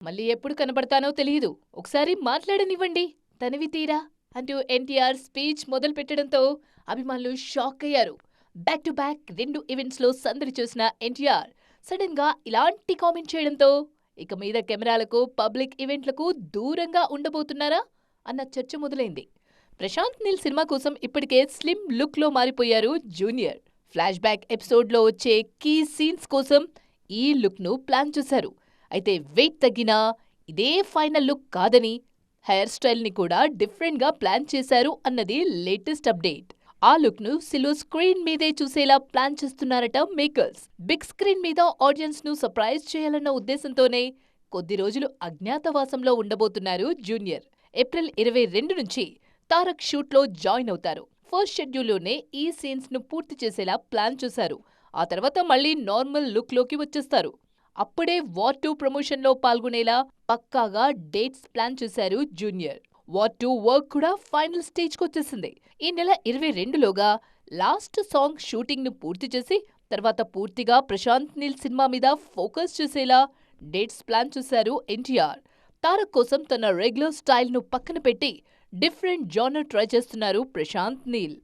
మళ్ళీ ఎప్పుడు కనబడతానో తెలియదు. ఒకసారి మాట్లాడనివ్వండి తనివి తీరా అంటూ ఎన్టీఆర్ స్పీచ్ మొదలుపెట్టడంతో అభిమానులు షాక్ అయ్యారు. బ్యాక్ టు బ్యాక్ 2 ఈవెంట్స్లో సందడి చేసిన ఎన్టీఆర్ సడన్ గా ఇలాంటి కామెంట్ చేయడంతో ఇక మీద కెమెరాలకు, పబ్లిక్ ఈవెంట్లకు దూరంగా ఉండబోతున్నారా అన్న చర్చ మొదలైంది. ప్రశాంత్ నీల్ సినిమా కోసం ఇప్పటికే స్లిమ్ లుక్లో మారిపోయారు జూనియర్. ఫ్లాష్ బ్యాక్ ఎపిసోడ్లో వచ్చే కీ సీన్స్ కోసం ఈ లుక్ను ప్లాన్ చేశారు. అయితే వెయిట్ తగ్గినా ఇదే ఫైనల్ లుక్ కాదని, హెయిర్ స్టైల్ని కూడా డిఫరెంట్గా ప్లాన్ చేశారు అన్నది లేటెస్ట్ అప్డేట్. ఆ లుక్ను సిలో స్క్రీన్ మీదే చూసేలా ప్లాన్ చేస్తున్నారట మేకర్స్. బిగ్ స్క్రీన్ మీద ఆడియన్స్ను సర్ప్రైజ్ చేయాలన్న ఉద్దేశంతోనే కొద్ది రోజులు అజ్ఞాతవాసంలో ఉండబోతున్నారు జూనియర్. ఏప్రిల్ 22 నుంచి తారక్ షూట్లో జాయిన్ అవుతారు. ఫస్ట్ షెడ్యూల్లోనే ఈ సీన్స్ను పూర్తి చేసేలా ప్లాన్ చేశారు. ఆ తర్వాత మళ్ళీ నార్మల్ లుక్లోకి వచ్చేస్తారు. అప్పుడే వార్ 2 ప్రమోషన్లో పాల్గొనేలా పక్కాగా డేట్స్ ప్లాన్ చేశారు జూనియర్. వార్ 2 వర్క్ కూడా ఫైనల్ స్టేజ్కి వచ్చేసింది. ఈ నెల 22లోగా లాస్ట్ సాంగ్ షూటింగ్ను పూర్తి చేసి తర్వాత పూర్తిగా ప్రశాంత్ నీల్ సినిమా మీద ఫోకస్ చేసేలా డేట్స్ ప్లాన్ చేశారు ఎన్టీఆర్. తారక్ కోసం తన రెగ్యులర్ స్టైల్ను పక్కన పెట్టి డిఫరెంట్ జానర్ ట్రై చేస్తున్నారు ప్రశాంత్ నీల్.